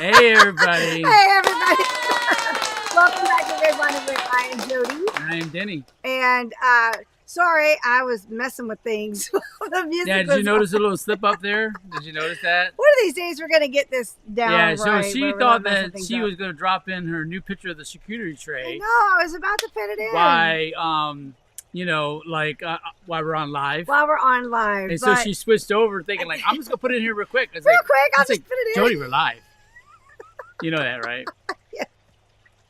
Hey, everybody. Hey, everybody. Welcome back to Red Wine with I am Jody. I am Denny. And sorry, I was messing with things. The music Yeah, did was you notice a little slip up there? Did you notice that? One of these days, we're going to get this down. Yeah, so right, she thought that she was going to drop in her new picture of the charcuterie tray. No, I was about to put it in. By, you know, like while we're on live. While we're on live. And so she switched over thinking, like, I'm just going to put it in here real quick. It's real like, quick, I'll just put it in. Jody, we're live. You know that, right? Yeah.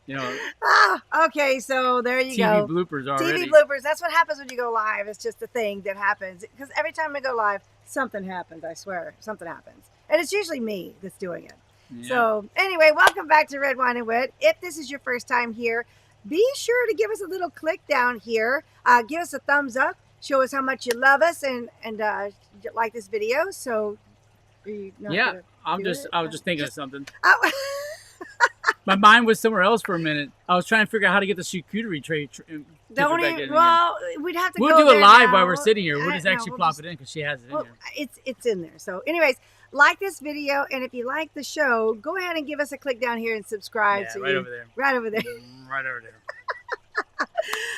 You know. Okay, so there you TV go. bloopers already. TV bloopers. That's what happens when you go live. It's just a thing that happens. Because every time I go live, something happens. I swear, something happens. And it's usually me that's doing it. Yeah. So anyway, welcome back to Red Wine and Wit. If this is your first time here, be sure to give us a little click down here. Give us a thumbs up. Show us how much you love us and like this video. So, yeah, I was just thinking of something. My mind was somewhere else for a minute. I was trying to figure out how to get the charcuterie tray. Well, we'd have to. We'll do it live while we're sitting here. We'll just actually plop it in because she has it in here. It's in there. So, anyways, like this video, and if you like the show, go ahead and give us a click down here and subscribe. Yeah, right over there. Right over there. Right over there.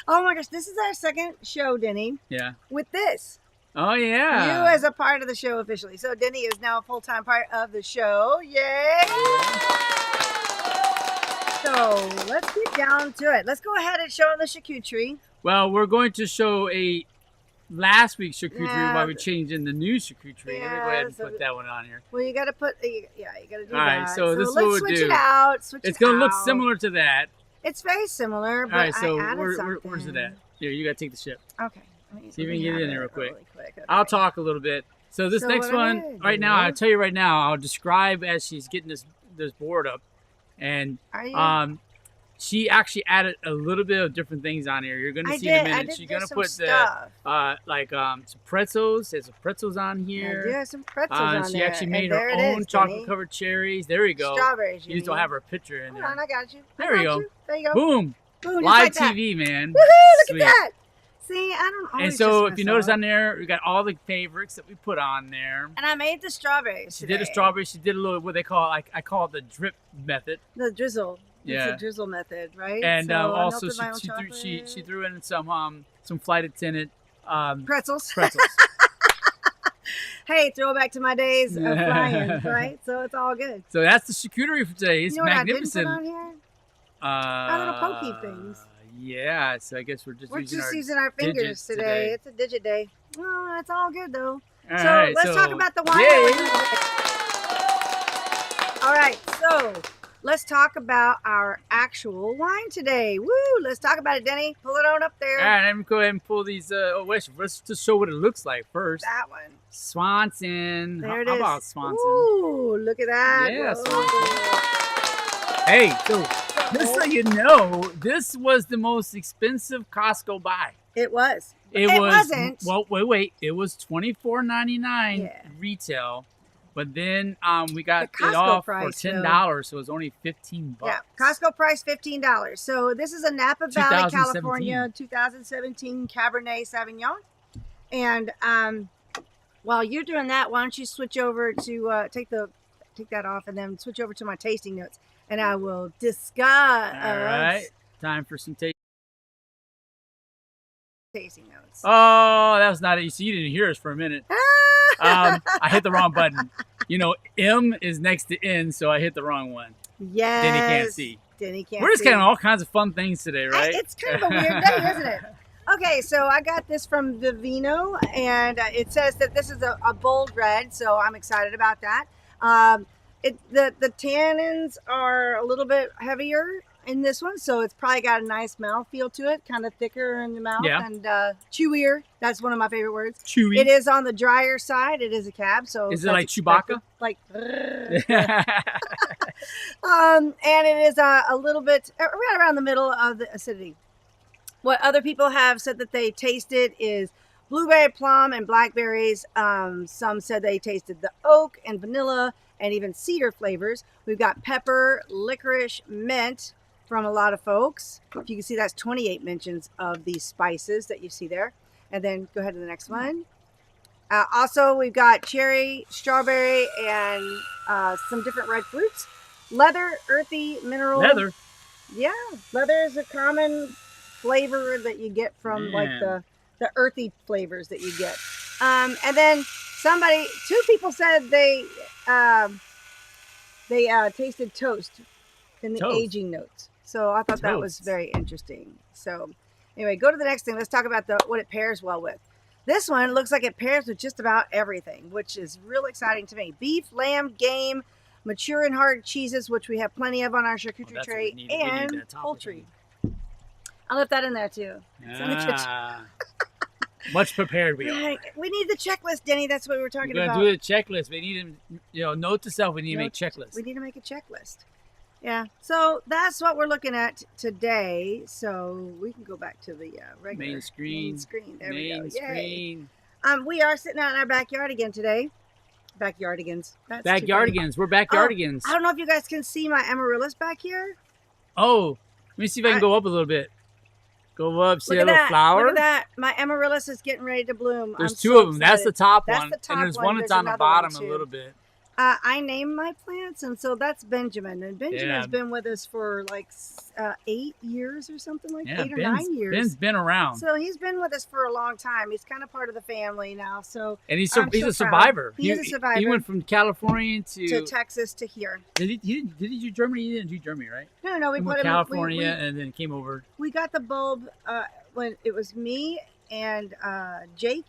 Oh my gosh, this is our second show, Denny. Yeah. With this. Oh yeah. You as a part of the show officially. So Denny is now a full-time part of the show. Yay! So let's get down to it. Let's go ahead and show them the charcuterie. Well, we're going to show last week's charcuterie while we change in the new charcuterie. Let me go ahead and put that one on here. Well, you got to put, you got to do that. All right, so this is what we'll do. Switch it out. It's going to look similar to that. It's very similar, but all right, so I added something. Where's it at? Here, you got to take the ship. Okay. See if we can get it in there real quick. Okay. I'll talk a little bit. So this next one, right now, I'll tell you right now, I'll describe as she's getting this board up. And she actually added a little bit of different things on here. You're going to see in a minute. She's going to put some pretzels. There's some pretzels on here. I do have some pretzels on there. She actually made her own chocolate-covered cherries. There you go. Strawberries. You just don't have her picture in there. Hold on, I got you. There we go. There you go. Boom. Boom. Live TV, man. Woohoo! Look at that. See, I don't always. And so, if you notice on there, we got all the favorites that we put on there. And I made the strawberries. She did a strawberry. She did a little what they call I call it the drip method. The drizzle. Yeah. It's a drizzle method, right? And so also she threw in some flight attendant pretzels. Pretzels. Hey, throwback to my days of flying, right? So it's all good. So that's the charcuterie for today. It's magnificent. What I didn't put on here? Our little pokey things. Yeah, so I guess we're just using our fingers today. It's a digit day. Oh, that's all good though. All so right, let's talk about the wine. All right, so let's talk about our actual wine today. Woo! Let's talk about it, Denny. Pull it on up there. All right, let me go ahead and pull these. Let's just show what it looks like first. That one. Swanson. There it is. How about Swanson? Ooh, look at that. Yeah, Swanson. Hey, so just so you know, this was the most expensive Costco buy. It was. It wasn't. Well, wait. It was $24.99 retail, but then we got it off for $10, so it was only $15. Yeah, Costco price $15. So this is a Napa Valley, California, 2017 Cabernet Sauvignon. And while you're doing that, why don't you switch over to take that off and then switch over to my tasting notes. And I will discuss. All right. Time for some tasting notes. Oh, that was not easy. You didn't hear us for a minute. I hit the wrong button. You know, M is next to N, so I hit the wrong one. Yes. Denny can't see. We're just getting all kinds of fun things today, right? It's kind of a weird day, isn't it? Okay, so I got this from Vivino, and it says that this is a bold red, so I'm excited about that. The tannins are a little bit heavier in this one, so it's probably got a nice mouthfeel to it, kind of thicker in the mouth and chewier. That's one of my favorite words. Chewy. It is on the drier side. It is a cab, so is it like Chewbacca? Like, and it is a little bit right around the middle of the acidity. What other people have said that they tasted is blueberry, plum, and blackberries. Some said they tasted the oak and vanilla and even cedar flavors. We've got pepper, licorice, mint from a lot of folks. If you can see, that's 28 mentions of these spices that you see there. And then go ahead to the next one. Also, we've got cherry, strawberry, and some different red fruits. Leather, earthy, mineral. Leather. Yeah, leather is a common flavor that you get from like the earthy flavors that you get. And then two people said they tasted toast in the aging notes. So I thought that was very interesting. So anyway, go to the next thing. Let's talk about what it pairs well with. This one looks like it pairs with just about everything, which is real exciting to me. Beef, lamb, game, mature and hard cheeses, which we have plenty of on our charcuterie tray, and poultry. I left that in there too. It's in the kitchen. Much prepared we are. We need the checklist, Denny. That's what we were talking about. We're going to do a checklist. We need to, note to self, we need to make checklists. We need to make a checklist. Yeah. So that's what we're looking at today. So we can go back to the regular main screen. There we go. Screen. We are sitting out in our backyard again today. Backyardigans. Backyardigans. We're backyardigans. I don't know if you guys can see my amaryllis back here. Oh, let me see if I can go up a little bit. Go up, see that little flower? Look at that. My amaryllis is getting ready to bloom. There's two of them. That's the top one. And there's one that's on the bottom a little bit. I named my plants, and so that's Benjamin. And Benjamin's been with us for like 8 years or something like that. 8 or 9 years. Ben's been around. So he's been with us for a long time. He's kind of part of the family now. So and he's a survivor. He's a survivor. He went from California to Texas to here. Did he do Germany? He didn't do Germany, right? No. We put him California and then came over. We got the bulb when it was me and Jake,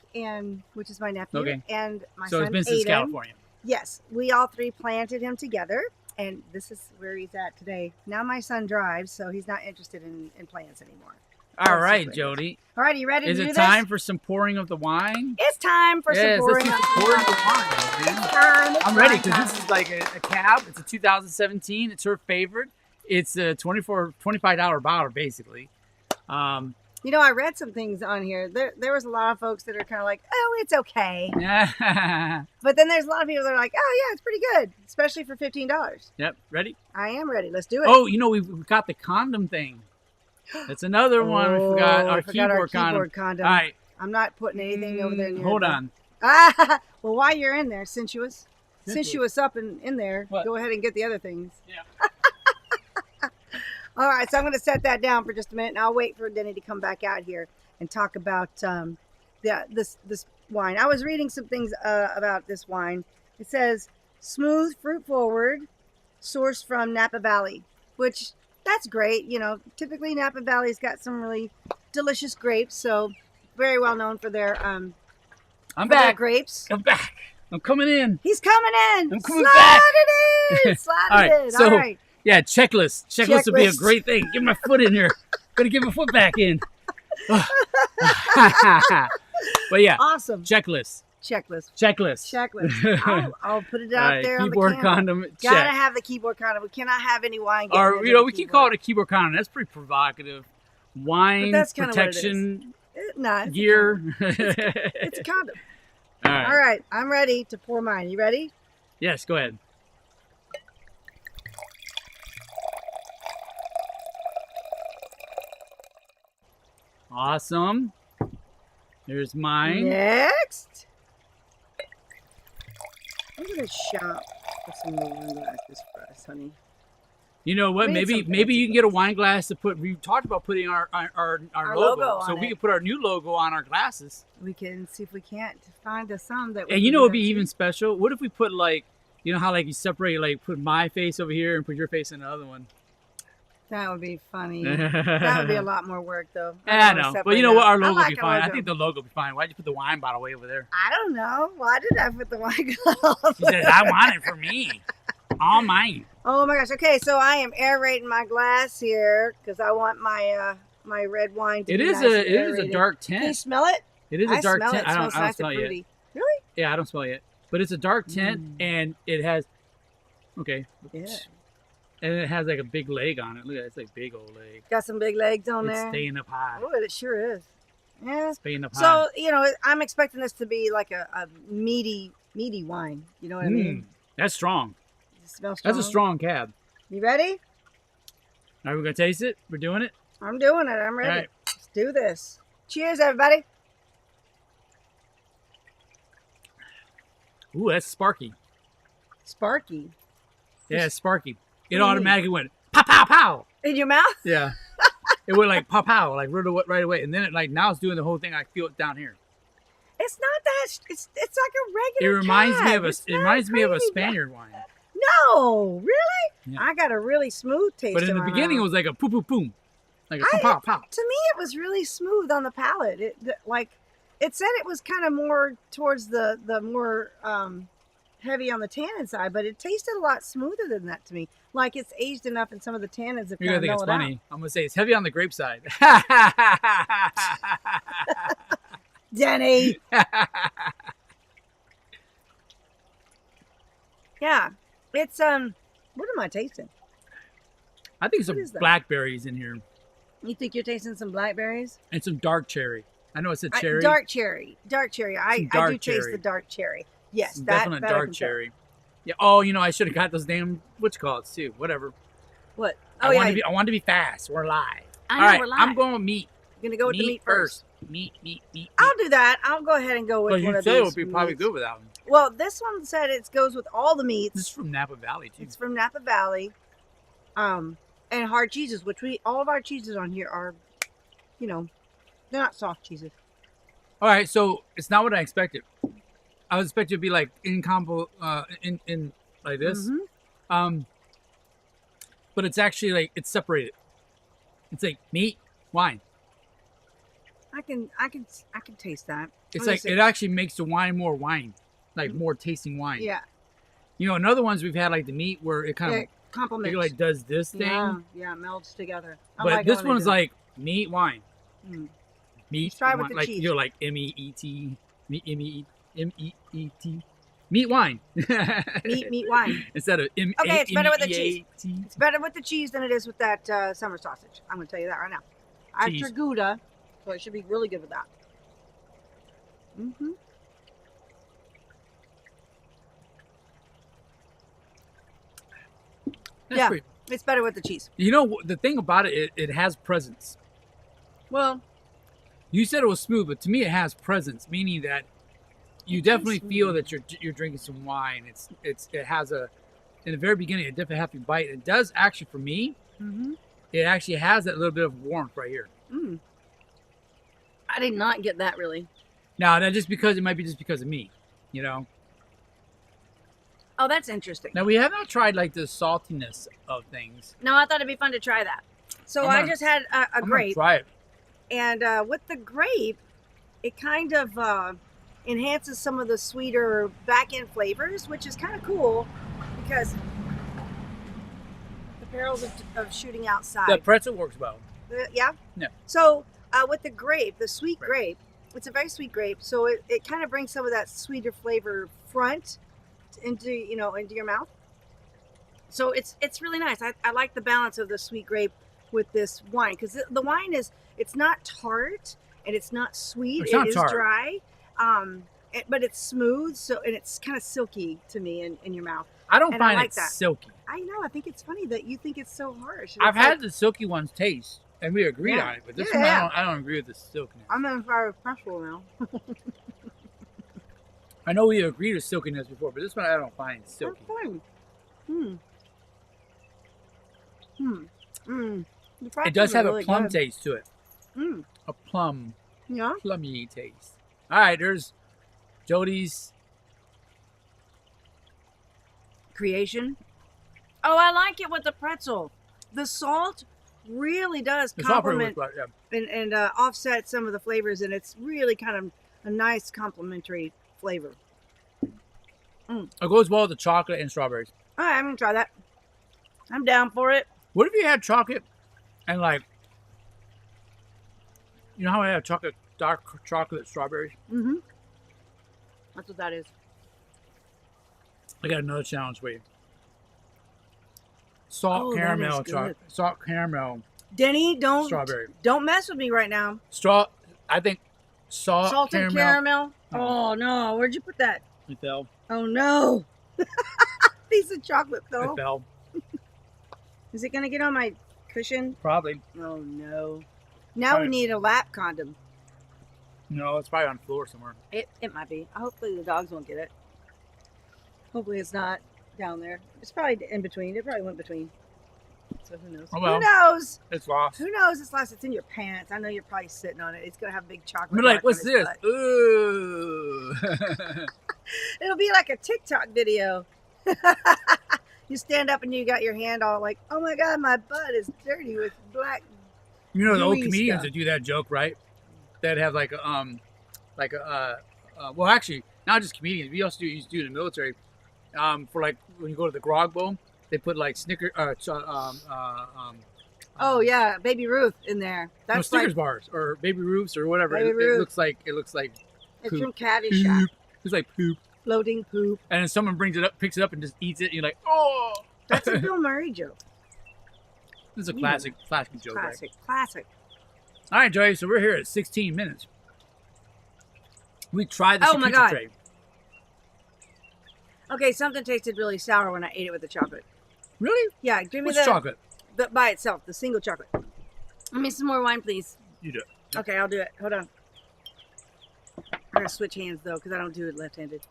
which is my nephew, and my son. So it's been since California. Yes, we all three planted him together, and this is where he's at today. Now my son drives, so he's not interested in plants anymore. All right, Jody. All right, you ready to do this? Is it time for some pouring of the wine? It's time for some pouring of the wine. I'm ready because this is like a cab. It's a 2017. It's her favorite. It's a $25 bottle, basically. I read some things on here. There was a lot of folks that are kind of like, oh, it's okay. But then there's a lot of people that are like, oh, yeah, it's pretty good, especially for $15. Yep. Ready? I am ready. Let's do it. Oh, we've got the condom thing. That's another one. We forgot our keyboard condom. All right. I'm not putting anything over there. Hold on. Well, while you're in there, sensuous up in there, go ahead and get the other things. Yeah. All right, so I'm going to set that down for just a minute, and I'll wait for Denny to come back out here and talk about this wine. I was reading some things about this wine. It says, smooth, fruit forward, sourced from Napa Valley, which that's great. Typically Napa Valley's got some really delicious grapes, so very well known for their I'm back. Their grapes. I'm back. I'm coming in. He's coming in. I'm coming back. Slide it in. All right. Yeah, checklist. Checklist would be a great thing. Get my foot in here. Gotta get my foot back in. But yeah. Awesome. Checklist. I'll put it out there on the keyboard condom. Gotta have the keyboard condom. We cannot have any wine. Or we keep calling it a keyboard condom. That's pretty provocative. Wine protection gear. It's a condom. All right. I'm ready to pour mine. You ready? Yes. Go ahead. Awesome. There's mine. Next. I'm going to shop for some more wine glasses for us, honey. You know what? Maybe you can get a wine glass to put. We talked about putting our logo so we can put our new logo on our glasses. We can see if we can't find some that. And it'd be even special. What if we put how you separate, put my face over here and put your face in the other one? That would be funny. That would be a lot more work, though. I know. But you know what? Our logo will be fine. I think the logo will be fine. Why'd you put the wine bottle way over there? I don't know. Why did I put the wine glass? She says, I want it for me. All mine. Oh, my gosh. Okay, so I am aerating my glass here because I want my my red wine to be nice and aerated. It is a dark tint. Can you smell it? It is a dark tint. I don't smell it yet. Really? Yeah, I don't smell it yet. But it's a dark tint, and it has... Okay. Yeah. And it has a big leg on it. Look at it. It's a big old leg. Got some big legs on there. It's staying up high. Oh, it sure is. Yeah. It's staying up high. So, I'm expecting this to be like a meaty wine. You know what I mean? That's strong. Does it smell strong? That's a strong cab. You ready? All right, we're going to taste it. We're doing it. I'm doing it. I'm ready. All right. Let's do this. Cheers, everybody. Ooh, that's sparky. Sparky? Yeah, it's sparky. it automatically went pow pow pow in your mouth. Yeah, it went like pow pow like right away, and then it like now it's doing the whole thing. I feel it down here. It's not that. It's like a regular. It reminds me of a. It's It reminds me of a crazy. Spaniard wine. No, really? Yeah. I got a really smooth taste. But in the beginning, it was like a poo poo boom, like a pow pow pow. To me, it was really smooth on the palate. It said it was kind of more towards the more heavy on the tannin side, but it tasted a lot smoother than that to me. Like it's aged enough, and some of the tannins have You're kind gonna of think it's mellowed out. funny. I'm gonna say it's heavy on the grape side. Denny. Yeah, it's what am I tasting? I think some What is that? blackberries in here You think you're tasting some blackberries? and some dark cherry. I know it said cherry. Dark cherry. I dark do taste cherry. the dark cherry. Yes, Some that definite that I dark can tell. cherry. Yeah. Oh, I should have got those damn whatchamacallits too. Whatever. What? I want to be fast. We're live. I All know right, we're live. I'm going with meat. You're gonna go with the meat first. Meat. I'll do that. I'll go ahead and go with Because one you of said these. it would be probably meats. good with that one. Well, this one said it goes with all the This is meats. from Napa Valley too. It's from Napa Valley, and hard cheeses, which all of our cheeses on here are, they're not soft cheeses. All right, so it's not what I expected. I was expecting it to be like in combo, in like this. Mhm. But it's actually like it's separated. It's like meat, wine. I can taste that. It's Let me like see. it actually makes the wine more wine, like more tasting wine. Yeah, In other ones we've had like the meat where it kind of it complements. it like does this thing. Yeah, it melds together. I But like it this when they one's do it. like meat, wine. Mm. Meat, Let's try it with wine, the like cheese. like MEET, meat, meat, wine. meat wine. Instead of Okay, it's better with the cheese. MEAT. It's better with the cheese than it is with that summer sausage. I'm going to tell you that right now. I have Cheese. Gouda, so it should be really good with that. Mm-hmm. That's Yeah. pretty- It's better with the cheese. The thing about it has presence. Well, You said it was smooth, but to me it has presence, meaning that you It definitely tastes feel smooth. that you're drinking some wine. It has in the very beginning a definitely hefty bite. It does actually for me. mm-hmm. It actually has that little bit of warmth right here. I did not get that really. Now that it might be just because of me, Oh, that's interesting. Now we have not tried like the saltiness of things. No, I thought it'd be fun to try that. So I'm I gonna- just had a I'm gonna grape. try it. And with the grape, it kind of enhances some of the sweeter back end flavors, which is kind of cool because the perils of shooting outside. The pretzel works well. Yeah? Yeah. So with the grape, the sweet grape, it's a very sweet grape. So it kind of brings some of that sweeter flavor front into your mouth. So it's really nice. I like the balance of the sweet grape with this wine because the wine it's not tart and it's not sweet. It's not It is tart. dry, but it's smooth. And it's kind of silky to me in your mouth. I don't And I find like it that. silky. I know. I think it's funny that you think it's so harsh. I've It's had like- the silky ones taste, and we agreed Yeah. on it. But this Yeah, one, yeah. I don't agree with the silkiness. I'm in fire with pretzel now. I know we agreed with silkiness before, but this one I don't find silky. That's fine. The It pretzels does are have really a plum good. taste to it. Mm. A plummy Yeah. taste. All right, there's Jody's. Creation. Oh, I like it with the pretzel. The salt really does It's not pretty complement much, yeah. and offset some of the flavors, and it's really kind of a nice complementary flavor. It goes well with the chocolate and strawberries. All right, I'm gonna try that. I'm down for it. What if you had chocolate and like, how I have dark chocolate strawberries? Mm-hmm. That's what that is. I got another challenge for you. Salt Oh, that caramel is good. chocolate. Salt caramel Denny, don't strawberry. don't mess with me right now. I think salt Salted caramel. No. Oh no, where'd you put that? It fell. Oh no. Piece of chocolate though. It fell. Is it gonna get on my cushion? Probably. Oh no. Now Probably. we need a lap condom. No, it's probably on the floor somewhere. It might be. Hopefully the dogs won't get it. Hopefully it's not. down there. It's probably in between. It probably went between. So who knows? Oh, well, who knows? It's lost. Who knows? It's lost. It's in your pants. I know you're probably sitting on it. It's gonna have a big chocolate. We're like, what's this? Butt. Ooh. It'll be like a TikTok video. You stand up and you got your hand all like, oh my god, my butt is dirty with black. You know the old gooey comedians stuff. that do that joke, right? That have like well, actually, not just comedians. We also used to do it in the military. For like when you go to the grog bowl, they put like Snickers. Oh yeah, Baby Ruth in there. No, That's Snickers like bars or Baby Ruths or whatever. Baby It Ruth. looks like it's poop. from Caddyshack. Poop. It's like poop. Floating poop. And then someone brings it up, picks it up, and just eats it. And you're like, oh. That's a Bill Murray joke. This is a classic joke. Classic. Right? Classic. All right, Joey. So we're here at 16 minutes. We tried the my charcuterie God. tray. Okay, something tasted really sour when I ate it with the chocolate. Really? Yeah, give me What's the chocolate? by itself, the single chocolate. Give me some more wine, please. You do. Okay, I'll do it. Hold on. I gotta switch hands though, because I don't do it left-handed.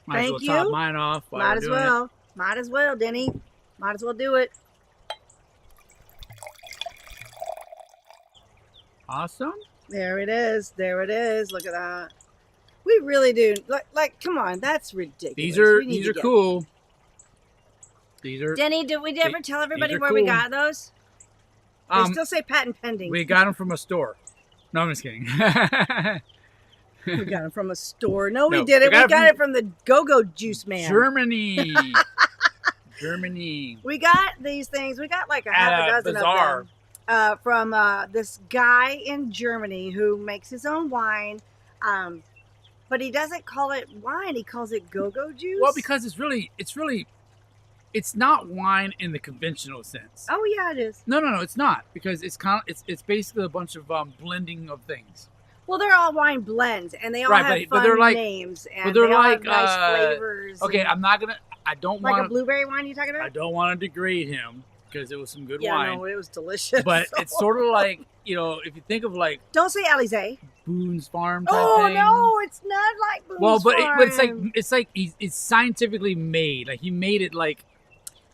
Might Thank as well top you. mine off. While Might we're as doing well. Might as well, Denny. Might as well do it. It. Awesome. There it is. There it is. Look at that. We really do. Like, come on. That's ridiculous. These are We need to get- cool. These are. Denny, did we ever tell everybody are where we cool. got those? They still say patent pending. We got them from a store. No, I'm just kidding. We got them from a store. No, we No, didn't. we We got got it it from the Go-Go Juice Man. Germany. Germany. We got these things. We got like a half At a a dozen bazaar. of them from this guy in Germany who makes his own wine. But he doesn't call it wine. He calls it Go-Go Juice. Well, because it's not wine in the conventional sense. Oh yeah, it is. No, it's not, because it's basically a bunch of blending of things. Well, they're all wine blends, and they all Right, have but fun they're like- names, and but they're they all like, have nice flavors. Okay, and- I don't like a want blueberry wine. You talking I about? don't want to degrade him because it was some good Yeah, wine. no, it was delicious. But it's sort of like, if you think of like Don't say Alizé. Boone's Farm type Oh thing. no, it's not like Boone's Well, but Farm. it's like it's scientifically made. Like he made it like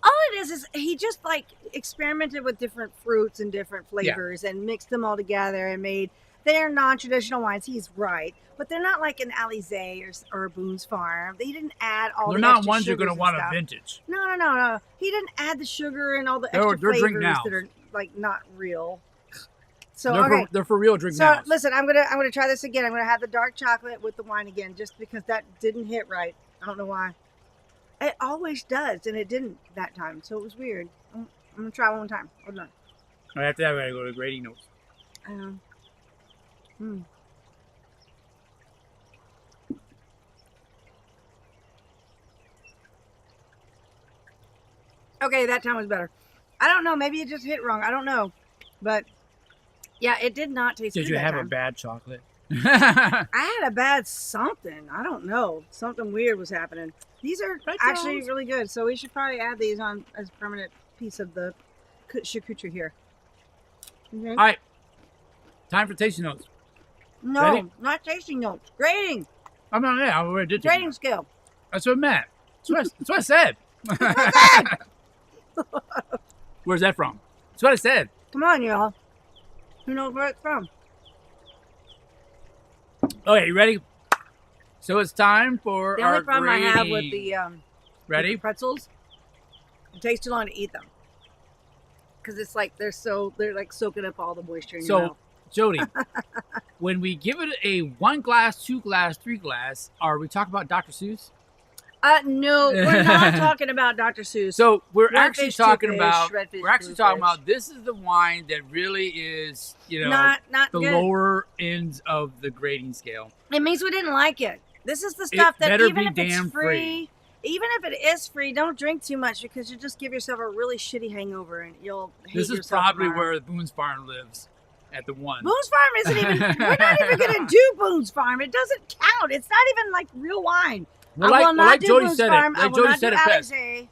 All it is he just like experimented with different fruits and different flavors and mixed them all together and made. They're non-traditional wines. He's right, but they're not like an Alizé or Boone's Farm. They didn't add all. they're the not extra ones you're going to sugars want and a stuff. vintage. No. He didn't add the sugar and all the They're extra drink flavors now. that are like not real. So They're for real drink So now. listen, I'm gonna try this again. I'm gonna have the dark chocolate with the wine again, just because that didn't hit right. I don't know why. It always does, and it didn't that time, so it was weird. I'm gonna try one more time. Hold on. After that, I got to go to grading notes. Okay, that time was better. I don't know. Maybe it just hit wrong. I don't know, but yeah, it did not taste. Did good you that have a time. bad chocolate? I had a bad something. I don't know. Something weird was happening. These are actually really good, so we should probably add these on as a permanent piece of the charcuterie here. Okay. All right, time for tasting notes. No, Ready? not tasting notes. Grading. I'm not there. I already did. Grading scale. That's what I meant. That's what I said. Where's that from? That's what I said. Come on, y'all. Who knows where it's from? Okay, you ready? So it's time for The our only problem I have with grading. the Ready? with the pretzels, it takes too long to eat them because it's like they're like soaking up all the moisture in your mouth. Jody, when we give it a 1 glass, 2 glass, 3 glass, are we talking about Dr. Seuss? No, we're not talking about Dr. Seuss. So we're Red actually fish, talking two fish, about red fish, we're actually blue talking fish. about this is the wine that really is not the good. lower ends of the grading scale. It means we didn't like it. This is the stuff that better even be if it's damn free. even if it is free, don't drink too much because you just give yourself a really shitty hangover and you'll hate This is yourself probably tomorrow. where Boone's Farm lives at the 1. Boone's Farm isn't even. We're not even going to do Boone's Farm. It doesn't count. It's not even like real wine. Well, I will not like do Jody Boone's said Farm. it. I Like will Jody not said do it best. Alizé.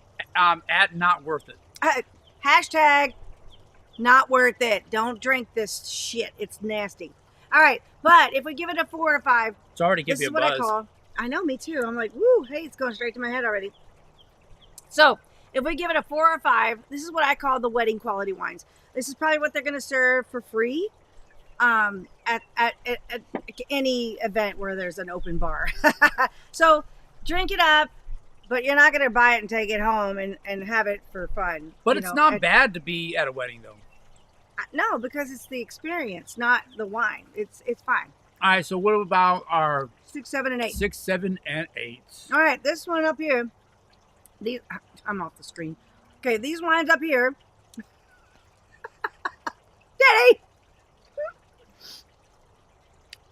At not worth it. Hashtag not worth it. Don't drink this shit. It's nasty. All right, but if we give it a 4 or 5, It's already giving me a buzz. This is what I call. I know, me too. I'm like, woo, hey, it's going straight to my head already. So if we give it a 4 or 5, this is what I call the wedding quality wines. This is probably what they're going to serve for free at any event where there's an open bar. So drink it up, but you're not going to buy it and take it home and have it for fun. But it's not bad to be at a wedding, though. No, because it's the experience, not the wine. It's fine. All right, so what about our 6, 7, and 8? 6, 7, and 8? All right, this one up here. I'm off the screen. Okay, these wines up here. Daddy!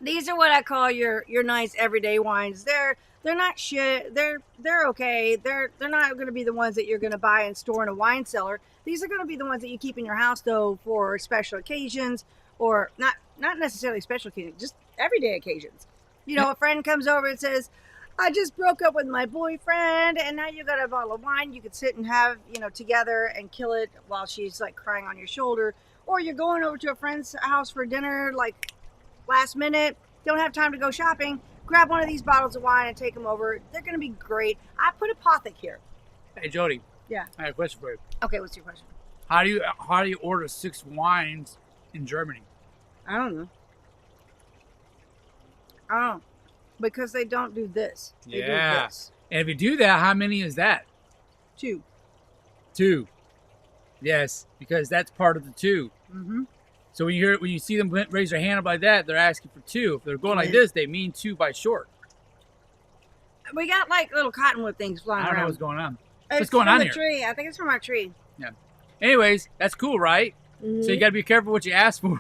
These are what I call your nice everyday wines. They're not shit. They're okay. They're not going to be the ones that you're going to buy and store in a wine cellar. These are going to be the ones that you keep in your house though for special occasions, or not necessarily special occasions, just everyday occasions. You know, a friend comes over and says, I just broke up with my boyfriend and now you got a bottle of wine you could sit and have, together and kill it while she's like crying on your shoulder. Or you're going over to a friend's house for dinner, like last minute, don't have time to go shopping, grab one of these bottles of wine and take them over. They're going to be great. I put a Apothic here. Hey, Jody. Yeah. I have a question for you. Okay, what's your question? How do you order 6 wines in Germany? I don't know. Oh, because they don't do this. They do this. And if you do that, how many is that? 2. 2. Yes, because that's part of the 2. Mm-hmm. So when you see them raise their hand up like that, they're asking for 2. If they're going like this, they mean 2 by short. We got like little cottonwood things flying around. I don't know what's going on. It's what's going on here? Tree. I think it's from our tree. Yeah. Anyways, that's cool, right? Mm-hmm. So you got to be careful what you ask for.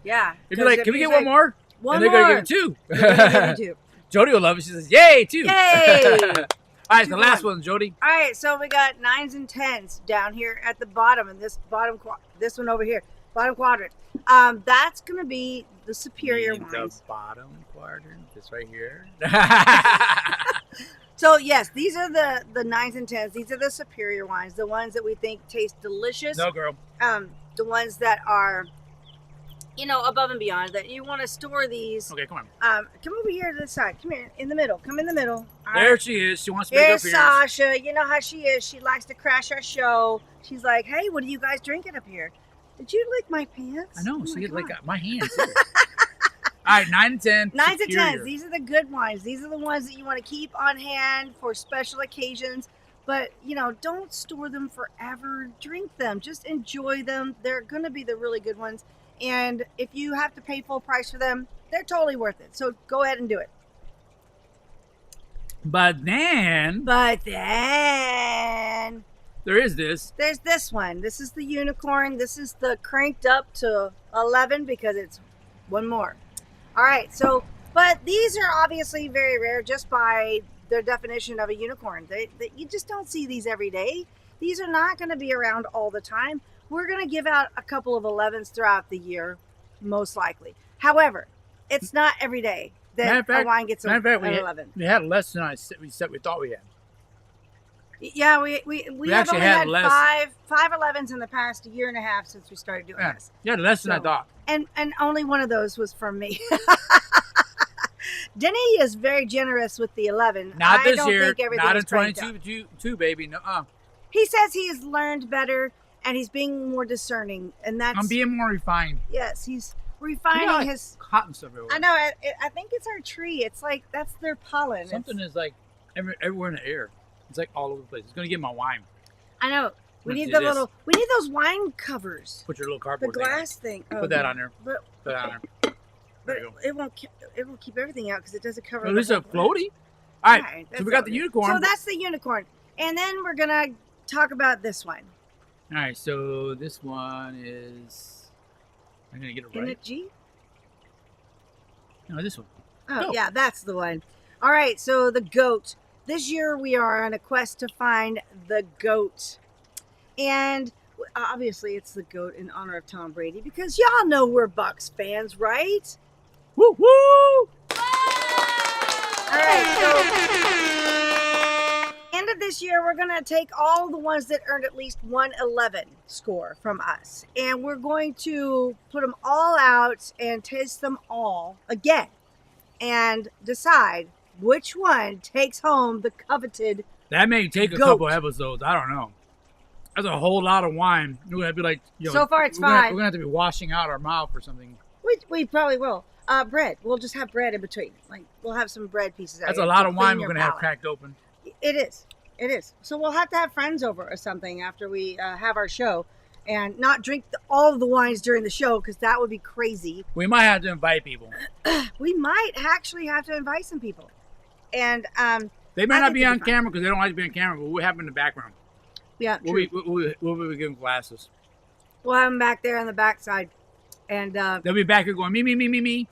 Yeah. If you're like, can we get one more? One and more. They're going to give it 2. Jody will love it. She says, yay, 2. Yay. All right, the last one, Jody. All right, so we got 9s and 10s down here at the bottom, and this one over here, bottom quadrant. That's going to be the superior wines. The bottom quadrant, this right here. So yes, these are the 9s and 10s. These are the superior wines, the ones that we think taste delicious. No, girl. The ones that are, above and beyond, that you want to store these. Okay, come on. Come over here to the side. Come here, in the middle. Come in the middle. All there right. she is. She wants to make up here. Here's Sasha. You know how she is. She likes to crash our show. She's like, hey, what are you guys drinking up here? Did you lick my pants? I know. She like my hands. All right, 9 and 10. 9s and 10s. These are the good wines. These are the ones that you want to keep on hand for special occasions. But, don't store them forever. Drink them. Just enjoy them. They're going to be the really good ones. And if you have to pay full price for them, they're totally worth it. So go ahead and do it. But then there is this. There's this one. This is the unicorn. This is the cranked up to 11 because it's one more. All right. So, but these are obviously very rare just by their definition of a unicorn. You just don't see these every day. These are not going to be around all the time. We're going to give out a couple of 11s throughout the year, most likely. However, it's not every day that a wine gets an 11. We had less than we thought we had. Yeah, we have only had less. five 11s in the past year and a half since we started doing this. Yeah, less than I thought. And only one of those was from me. Denny is very generous with the 11. Not this I don't year. Think everything not is in 22, baby. No. He says he has learned better and he's being more discerning, and that's. I'm being more refined. Yes, he's refining his cotton stuff everywhere. I know. I think it's our tree. It's like that's their pollen. Something is like everywhere in the air. It's like all over the place. It's gonna get my wine. I know. We need the little. We need those wine covers. Put your little cardboard. The glass thing. Put that on there. Put that on there. But it won't keep everything out because it doesn't cover. Well, this is a floaty. All right. So we got the unicorn. So that's the unicorn, and then we're gonna talk about this one. All right. So this one is. I'm gonna get it right. Isn't it G? No, this one. Oh yeah, that's the one. All right. So the goat. This year we are on a quest to find the goat. And obviously it's the goat in honor of Tom Brady because y'all know we're Bucs fans, right? Woo woo! All right, so end decided this year we're going to take all the ones that earned at least 111 score from us. And we're going to put them all out and taste them all again. And decide which one takes home the coveted That may take a couple episodes. I don't know. That's a whole lot of wine. We're going to be like, so far it's 5. We're going to have to be washing out our mouth or something. We probably will. Bread. We'll just have bread in between. Like, we'll have some bread pieces out. That's a lot of wine we're going to have cracked open. It is. It is. So we'll have to have friends over or something after we have our show and not drink all of the wines during the show because that would be crazy. We might have to invite people. We might actually have to invite some people. And they might not be on camera because they don't like to be on camera, but we'll have them in the background. Yeah, we'll be giving glasses. We'll have them back there on the backside. And they'll be back here going, me.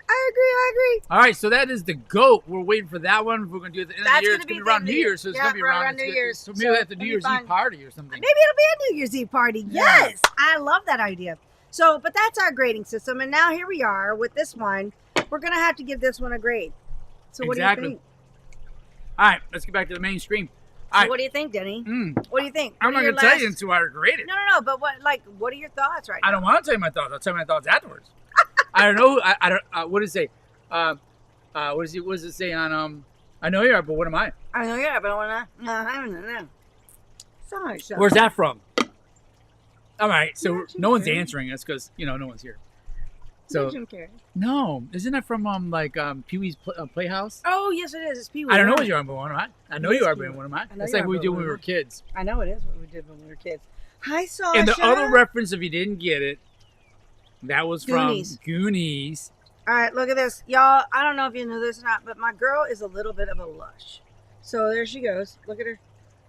I agree. All right, so that is the GOAT. We're waiting for that one. We're going to do it at the end of the year. It's going to be around New Year's, so it's going to be around New Year's. So maybe we'll have the New Year's Eve party or something. Maybe it'll be a New Year's Eve party. Yeah. Yes, I love that idea. So, but that's our grading system. And now here we are with this one. We're going to have to give this one a grade. So what do you think? All right, let's get back to the mainstream. So what do you think, Denny? What do you think? I'm not going to tell you until I grade it. No, but what are your thoughts right now? I don't want to tell you my thoughts. I'll tell you my thoughts afterwards. I don't know. I don't. What does it say? What does it say on? I know you are, but what am I? I know you are, but I don't know. Sorry. Where's that from? All right, so no one's answering us because no one's here. So no, isn't that from Pee Wee's Playhouse? Oh yes, it is. It's Pee Wee. I don't know what you are, but what am I? I know you are, but what am I? That's like what we did when we were kids. I know it is what we did when we were kids. Hi, Sasha. And the other reference, if you didn't get it, that was from Goonies. All right, look at this, y'all. I don't know if you knew this or not, but my girl is a little bit of a lush. So there she goes. Look at her.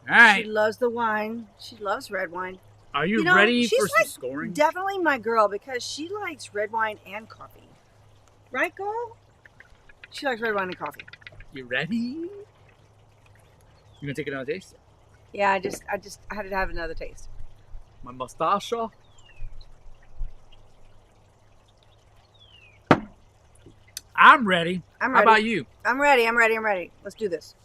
All right. She loves the wine. She loves red wine. Are you ready for some scoring? Definitely my girl because she likes red wine and coffee. Right, girl? She likes red wine and coffee. You ready? You gonna take another taste? Yeah, I had to have another taste. My mustache. I'm ready. How about you? I'm ready. Let's do this.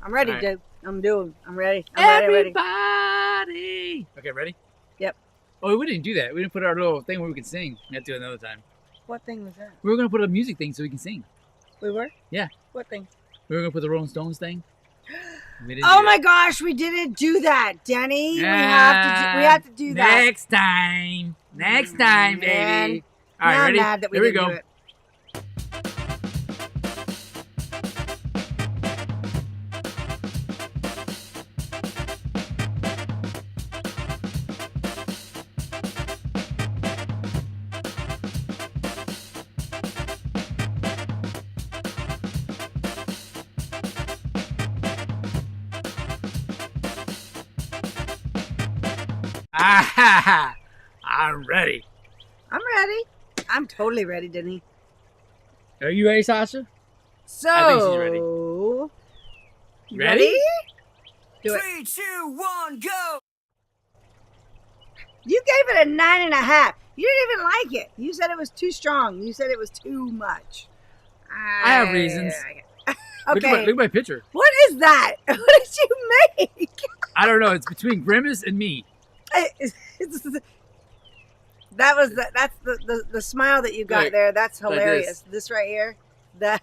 I'm ready, dude. I'm ready. Everybody. Okay, ready? Yep. Oh, we didn't do that. We didn't put our little thing where we could sing. We have to do it another time. What thing was that? We were going to put a music thing so we can sing. We were? Yeah. What thing? We were going to put the Rolling Stones thing. Oh my gosh, we didn't do that, Denny. We have to do that. Next time, baby. All right, ready? Here we go. I'm ready. I'm totally ready, Denny. Are you ready, Sasha? So, I think she's ready. Ready? Do it. 3, 2, 1, go! You gave it a 9.5. You didn't even like it. You said it was too strong. You said it was too much. I have reasons. Okay. Look at my picture. What is that? What did you make? I don't know. It's between Grimace and me. That's the smile that you got there. That's hilarious. Like this right here. That.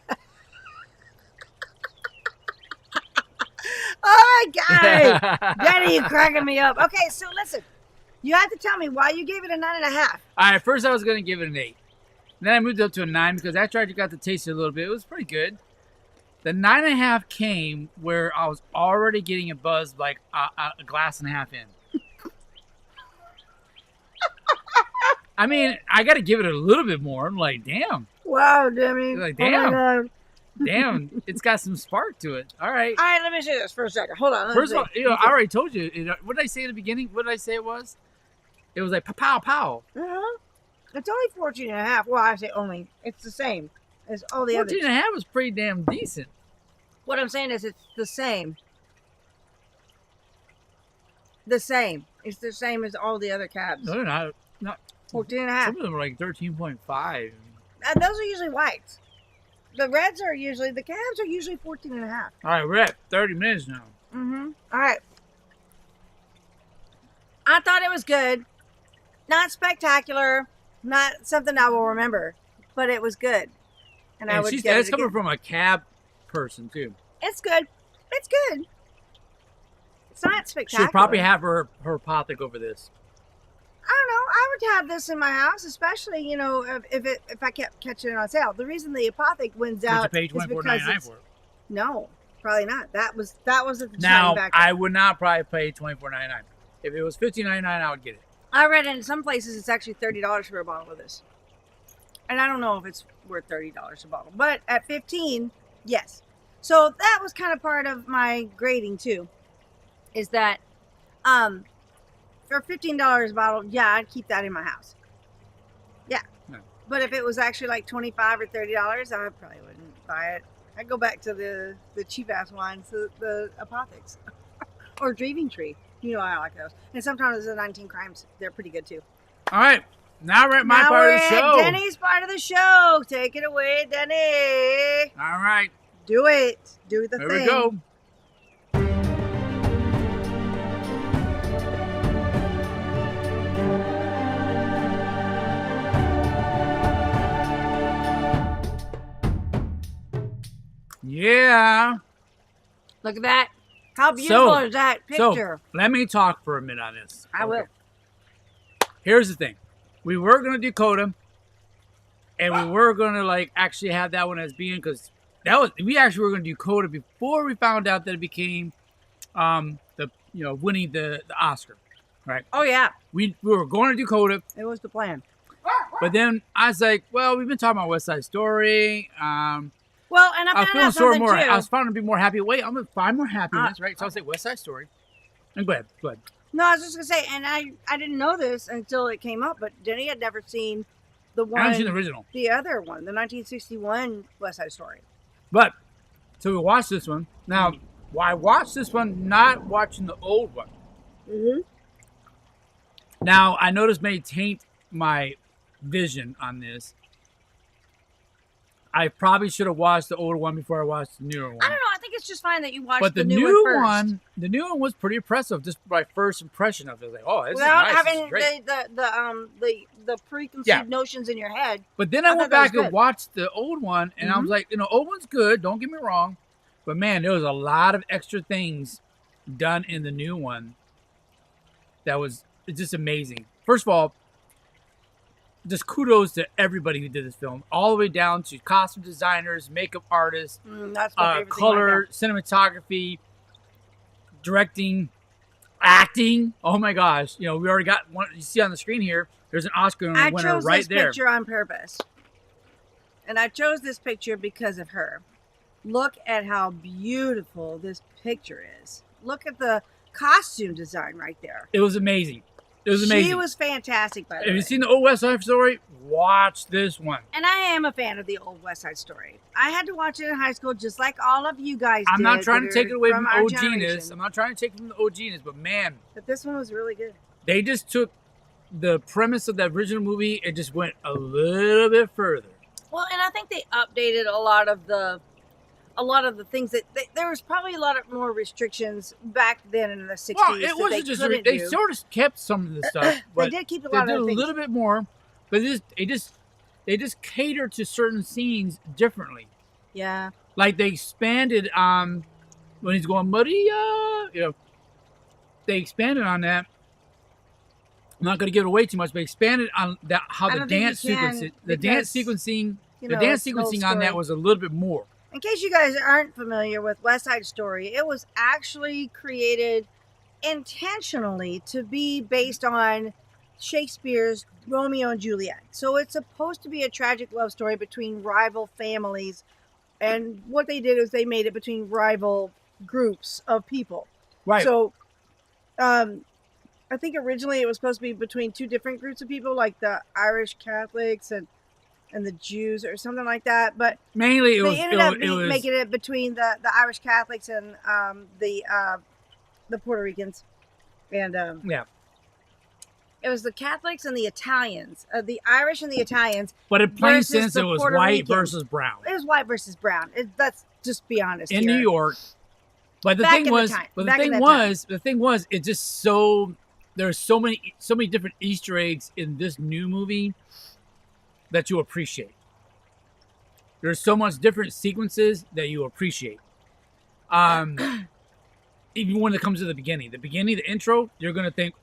Oh my God, Daddy, you cracking me up. Okay, so listen, you have to tell me why you gave it a 9.5. All right, first I was gonna give it an 8. Then I moved up to a 9 because after I got to taste it a little bit, it was pretty good. The 9.5 came where I was already getting a buzz, like a glass and a half in. I mean, I got to give it a little bit more. I'm like, damn. Wow, Demi. Like, damn. Oh my God. Damn, it's got some spark to it. All right. All right, let me see this for a second. Hold on. First of all, I already told you. What did I say at the beginning? What did I say it was? It was like pow, pow. Uh-huh. It's only 14.5. Well, I say only. It's the same as all the 14.5 was pretty damn decent. What I'm saying is it's the same. The same. It's the same as all the other cabs. No, they're not. 14.5. Some of them are like 13.5. Those are usually whites. the reds are usually, the cabs are usually 14 and a half. All right, we're at 30 minutes now. Mm-hmm. All right. I thought it was good. Not spectacular. Not something I will remember, but it was good. And I would get it That's coming again. from a cab person too. It's good. It's good. It's not spectacular. She'll probably have her apothic over this. I don't know. I would have this in my house, especially, you know, if I kept catching it on sale. The reason the apothic wins out Did you pay is because $24.99 it's, for it? no, probably not. That was at the Now, back. I would not probably pay $24.99. If it was $15.99, I would get it. I read in some places it's actually $30 for a bottle of this. And I don't know if it's worth $30 a bottle. But at 15, yes. So that was kind of part of my grading too. Is that for $15 a bottle, yeah, I'd keep that in my house. Yeah. No. But if it was actually like $25 or $30, I probably wouldn't buy it. I'd go back to the cheap ass wines, the apothics. Or Dreaming Tree. You know I like those. And sometimes the 19 Crimes, they're pretty good too. All right. Now we're at my now part we're of the show. At Denny's part of the show. Take it away, Denny. All right. Do it. Do the Here thing. we go. Yeah. Look at that. How beautiful is that picture? So, let me talk for a minute on this. I will. Here's the thing. We were going to do Coda, and we were going to like actually have that one as being, because we actually were going to do Coda before we found out that it became winning the Oscar, right? Oh yeah. We were going to do Coda. It was the plan. But then I was like, well, we've been talking about West Side Story. Well, and I found out something too. I was finding to be more happy. Wait, I'm going to find more happiness, right? So I'll say West Side Story. And go ahead. No, I was just going to say, and I didn't know this until it came up, but Denny had never seen the one. I haven't seen the original. The other one, the 1961 West Side Story. But, so we watched this one. Now, I watched this one not watching the old one. Mm-hmm. Now, I know this may taint my vision on this. I probably should have watched the older one before I watched the newer one. I don't know. I think it's just fine that you watched But the new one first. The new one was pretty impressive. Just my first impression of it, like, oh, this without is nice. having this is great. the preconceived notions in your head. But then I went back and good. watched the old one, and I was like, old one's good. Don't get me wrong, but man, there was a lot of extra things done in the new one that was just amazing. First of all, just kudos to everybody who did this film, all the way down to costume designers, makeup artists, That's my favorite color, thing cinematography, directing, acting. Oh my gosh! We already got one. You see on the screen here. There's an Oscar winner right there. I chose this picture on purpose, and I chose this picture because of her. Look at how beautiful this picture is. Look at the costume design right there. It was amazing. It was amazing. She was fantastic, by the way. Have you seen the old West Side Story? Watch this one. And I am a fan of the old West Side Story. I had to watch it in high school just like all of you guys I'm did. not trying to take it away from our OGness. generation. I'm not trying to take it from the OGness, but man, But this one was really good. they just took the premise of the original movie and just went a little bit further. Well, and I think they updated a lot of the things that there was probably a lot of more restrictions back then in the 60s. Well, it wasn't just they sort of kept some of the stuff, but they did keep a they lot did of a things. little bit more. But they just catered to certain scenes differently. Yeah. Like they expanded on when he's going Maria, they expanded on that. I'm not going to give it away too much, but expanded on that how the dance sequencing on that was a little bit more. In case you guys aren't familiar with West Side Story, it was actually created intentionally to be based on Shakespeare's Romeo and Juliet. So it's supposed to be a tragic love story between rival families. And what they did is they made it between rival groups of people. Right. So I think originally it was supposed to be between two different groups of people, like the Irish Catholics and the Jews or something like that, but mainly they ended up making it between the Irish Catholics and the Puerto Ricans, and It was the Catholics and the Italians, the Irish and the Italians. But in plain versus sense, the it was Puerto white Ricans. versus brown. It was white versus brown. Let's just be honest. In here. New York. But the thing was, it's just so, there's so many different Easter eggs in this new movie that you appreciate. There's so much different sequences that you appreciate. Even when it comes to the beginning, the intro, you're going to think,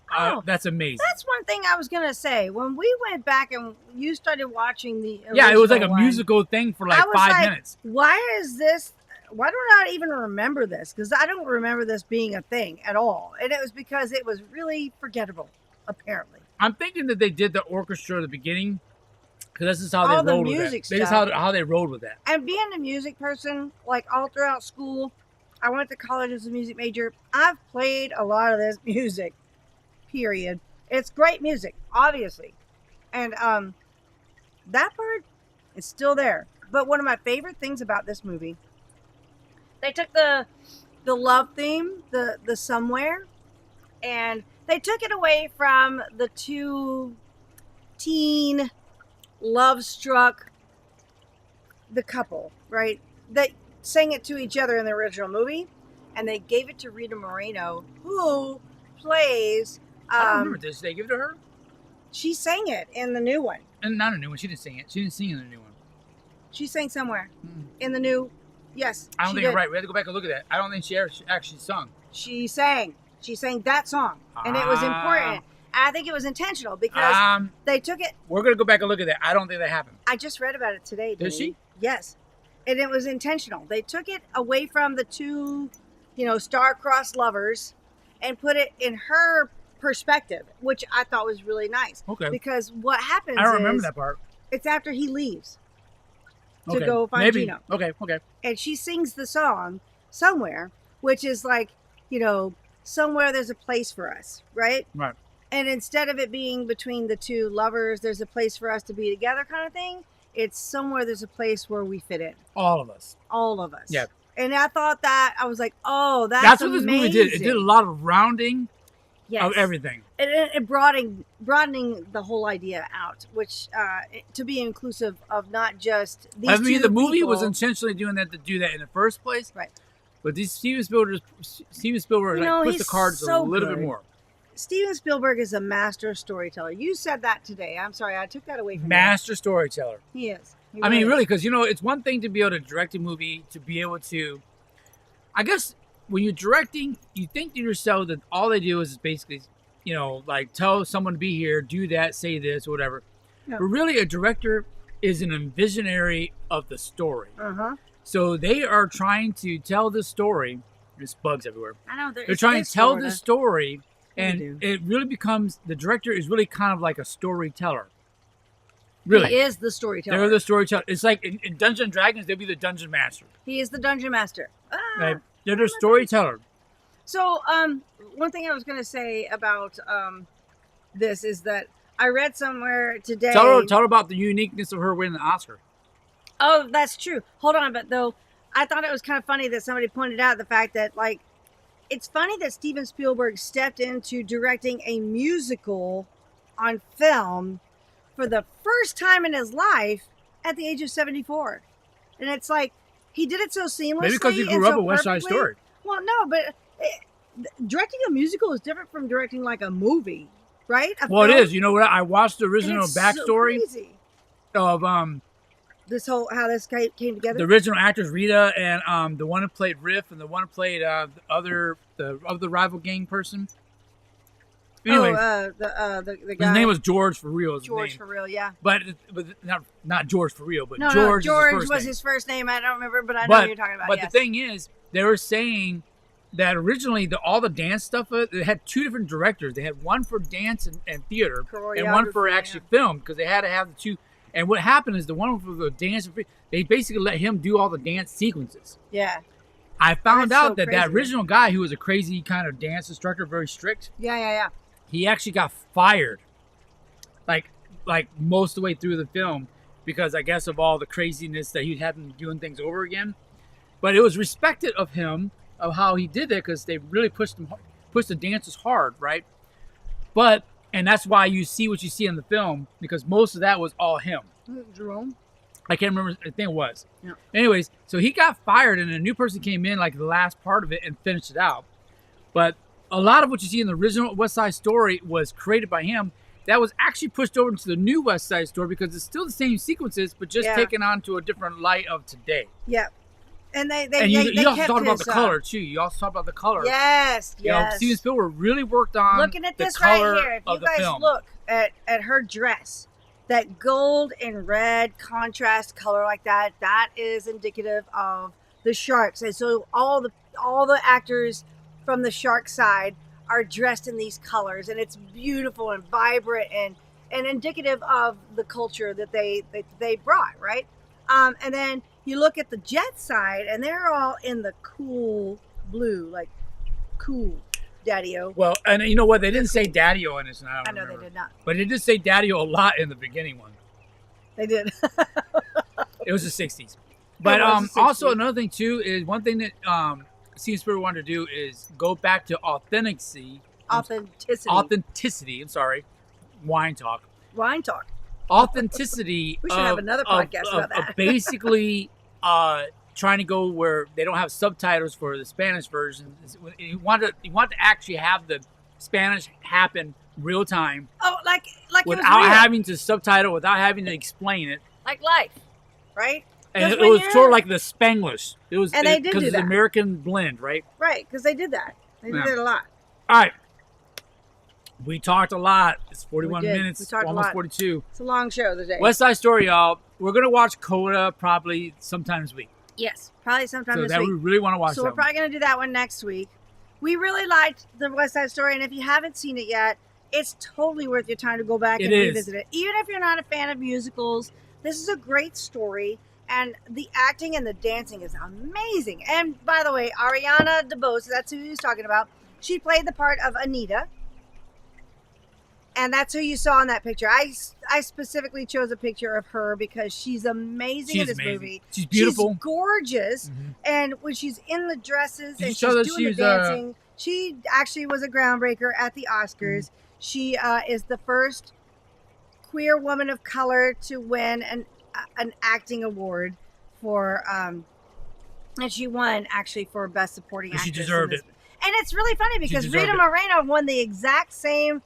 that's amazing. That's one thing I was going to say. When we went back and you started watching the original yeah, it was like a musical thing for like 5 minutes. Why don't I even remember this? Because I don't remember this being a thing at all. And it was because it was really forgettable, apparently. I'm thinking that they did the orchestra at the beginning because this is how they rolled with that. This is how they rolled with that. And being a music person, like all throughout school, I went to college as a music major. I've played a lot of this music, period. It's great music, obviously. And that part is still there. But one of my favorite things about this movie, they took the love theme, the somewhere, and they took it away from the two teen love-struck, the couple, right? That sang it to each other in the original movie, and they gave it to Rita Moreno, who plays... I don't remember this. Did they give it to her? She sang it in the new one. And not a new one. She didn't sing it. She didn't sing in the new one. She sang somewhere in the new... Yes, I don't think you're right. We have to go back and look at that. I don't think she actually sung. She sang that song, and it was important. I think it was intentional because they took it. We're going to go back and look at that. I don't think that happened. I just read about it today. Did she? Yes. And it was intentional. They took it away from the two, star-crossed lovers and put it in her perspective, which I thought was really nice. Okay. Because what happens I don't remember that part. It's after he leaves to go find Gino. Okay. And she sings the song Somewhere, which is like, somewhere there's a place for us, right? Right. And instead of it being between the two lovers, there's a place for us to be together kind of thing. It's somewhere there's a place where we fit in. All of us. Yeah. And I thought that, I was like, oh, that's what this movie did. It did a lot of rounding of everything. And broadening the whole idea out, which to be inclusive of not just these two the movie people. was intentionally doing that to do that in the first place. Right. But Steven Spielberg puts the cards a little bit more. Steven Spielberg is a master storyteller. You said that today. I'm sorry, I took that away from you. Master storyteller. He is. I mean, really, because, it's one thing to be able to direct a movie, to be able to, I guess, when you're directing, you think to yourself that all they do is basically, like tell someone to be here, do that, say this, or whatever. Yeah. But really, a director is an visionary of the story. Uh-huh. So they are trying to tell this story. There's bugs everywhere. I know. They're trying to tell this story, and it really becomes, the director is really kind of like a storyteller. Really. He is the storyteller. They're the storyteller. It's like in Dungeons & Dragons, they'll be the dungeon master. He is the dungeon master. Right? They're the storyteller. So, one thing I was going to say about this is that I read somewhere today. Tell her about the uniqueness of her winning the Oscar. Oh, that's true. Hold on, but though, I thought it was kind of funny that somebody pointed out the fact that, like, it's funny that Steven Spielberg stepped into directing a musical on film for the first time in his life at the age of 74. And it's like, he did it so seamlessly. Maybe because he grew up with West Side Story. Well, no, but directing a musical is different from directing like a movie, right? It is. You know what? I watched the original backstory of this whole, how this came together. The original actors, Rita, and the one who played Riff, and the one who played the rival gang person. Anyway, the guy. His name was George for real. George for real, yeah. But not George for real, but no, George. George was his first name. I don't remember, but I know what you're talking about. But the thing is, they were saying that originally all the dance stuff, they had two different directors. They had one for dance and theater, and one for actually film, because they had to have the two. And what happened is the one for the dance, they basically let him do all the dance sequences. Yeah. I found out that original guy, who was a crazy kind of dance instructor, very strict. Yeah. He actually got fired, like most of the way through the film, because I guess of all the craziness that he'd had him doing things over again. But it was respected of him, of how he did that, because they really pushed the dancers hard, right? But And that's why you see what you see in the film, because most of that was all him. Jerome? I can't remember. I think it was. Yeah. Anyways, so he got fired, and a new person came in, like the last part of it, and finished it out. But a lot of what you see in the original West Side Story was created by him. That was actually pushed over into the new West Side Story because it's still the same sequences, but just taken on to a different light of today. Yeah. And they you also kept talked about his, the color too. You also talked about the color. Yes, You know, Steven Spielberg really worked on looking at the this right color here. If of you the guys film. look at her dress, that gold and red contrast color like that, that is indicative of the sharks. And so all the actors from the shark side are dressed in these colors, and it's beautiful and vibrant and indicative of the culture that they brought, right? And then you look at the jet side, and they're all in the cool blue, like cool daddy-o. Well, and you know what? They didn't say daddy-o in this. I know they did not. But it did say daddy-o a lot in the beginning one. They did. It was the 60s. But also another thing, too, is one thing that Steven Spielberg wanted to do is go back to authenticity. I'm sorry. Wine talk. Authenticity. We should have another podcast about that. Of basically trying to go where they don't have subtitles for the Spanish version. You want to actually have the Spanish happen real time. Oh, like without having to subtitle, without having to explain it. Like life, right? And it was sort of like the Spanglish. It was, and they did do that. Because it's an American blend, right? Right, because they did that. They did it a lot. All right. We talked a lot. It's 41 minutes, almost 42. It's a long show today. West Side Story, y'all. We're going to watch Coda probably sometime this week. Yes, probably sometime this week. week. We really want to watch So we're probably going to do that one next week. We really liked the West Side Story, and if you haven't seen it yet, it's totally worth your time to go back and revisit it. Even if you're not a fan of musicals, this is a great story, and the acting and the dancing is amazing. And by the way, Ariana DeBose, that's who he was talking about, she played the part of Anita. And that's who you saw in that picture. I specifically chose a picture of her because she's amazing in this movie. She's beautiful. She's gorgeous. Mm-hmm. And when she's in the dresses and she's doing the dancing, she actually was a groundbreaker at the Oscars. Mm-hmm. She is the first queer woman of color to win an acting award for, and she won actually for Best Supporting Actress. She deserved it. And it's really funny because Rita Moreno won the exact same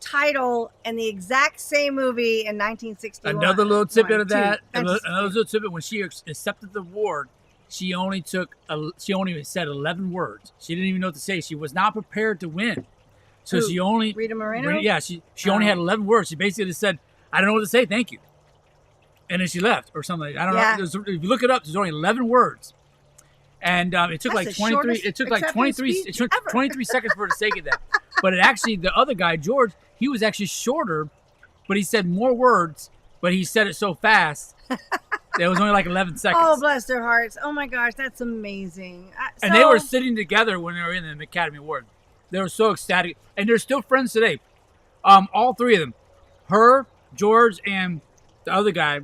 title in the exact same movie in 1961. Another little tidbit of that. Another little tidbit. When she accepted the award, she only said 11 words. She didn't even know what to say. She was not prepared to win. So she only Rita Moreno. Yeah, she only had 11 words. She basically just said, "I don't know what to say. Thank you," and then she left or something. I don't know. If you look it up, there's only 11 words. And it took like 23. It took like 23. It took 23 seconds for her to say that. But the other guy, George, he was actually shorter, but he said more words. But he said it so fast that it was only like 11 seconds. Oh, bless their hearts! Oh my gosh, that's amazing. And they were sitting together when they were in the Academy Award. They were so ecstatic, and they're still friends today. All three of them, her, George, and the other guy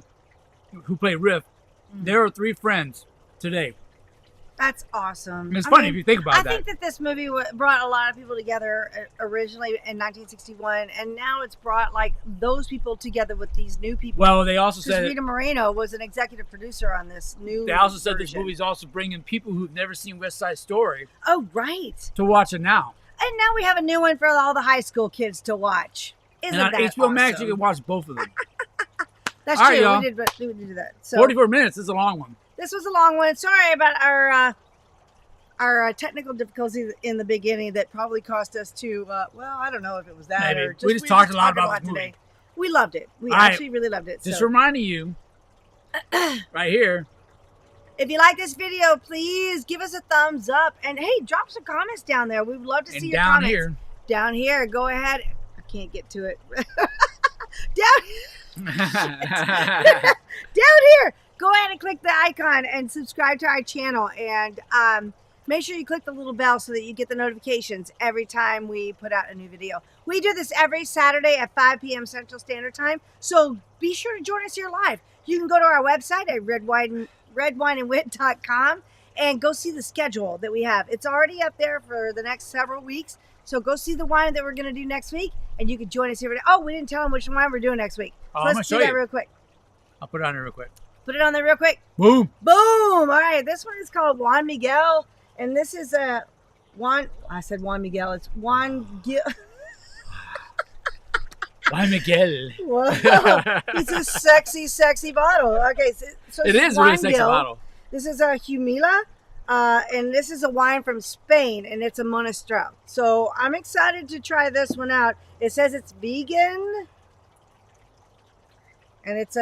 who played Riff. There are three friends today. That's awesome. It's funny if you think about that. I think that this movie brought a lot of people together originally in 1961, and now it's brought like those people together with these new people. Well, they also said Rita Moreno was an executive producer on this new. They also said this movie's also bringing people who've never seen West Side Story. Oh, right. To watch it now. And now we have a new one for all the high school kids to watch. Isn't that awesome? HBO Max, you can watch both of them. That's true. Right, we did do that. So 44 minutes is a long one. This was a long one. Sorry about our technical difficulties in the beginning that probably cost us to, I don't know if it was that. Maybe. Or just, we just talked a lot about this movie. Today. We loved it. We actually really loved it. Just reminding you, right here. If you like this video, please give us a thumbs up. And hey, drop some comments down there. We would love to see your comments. Down here, go ahead. I can't get to it. Down here. Go ahead and click the icon and subscribe to our channel, and make sure you click the little bell so that you get the notifications every time we put out a new video. We do this every Saturday at 5 p.m. Central Standard Time, so be sure to join us here live. You can go to our website at redwineandwit.com and go see the schedule that we have. It's already up there for the next several weeks, so go see the wine that we're going to do next week, and you can join us here. Oh, we didn't tell them which wine we're doing next week. So let's do that real quick. I'll put it on there real quick. Put it on there real quick. Boom. Boom. All right. This one is called Juan Miguel. And this is a I said Juan Miguel. It's Juan Gil. Juan Miguel. Whoa. It's a sexy, sexy bottle. Okay. So it is a really sexy bottle. This is a Humila. And this is a wine from Spain, and it's a Monastrell. So I'm excited to try this one out. It says it's vegan, and it's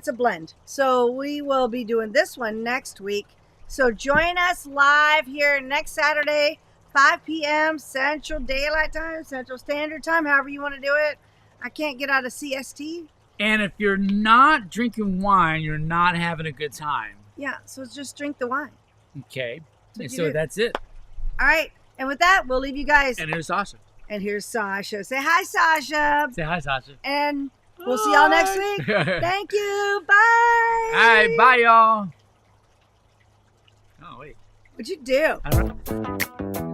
a blend. So we will be doing this one next week. So join us live here next Saturday, 5 p.m. Central Daylight Time, Central Standard Time, however you want to do it. I can't get out of CST. And if you're not drinking wine, you're not having a good time. Yeah, so just drink the wine. Okay. And so that's it. All right. And with that, we'll leave you guys. And here's Sasha. And here's Sasha. Say hi, Sasha. Say hi, Sasha. And we'll see y'all next week. Thank you. Bye. All right. Bye, y'all. Oh, wait. What'd you do? I don't know.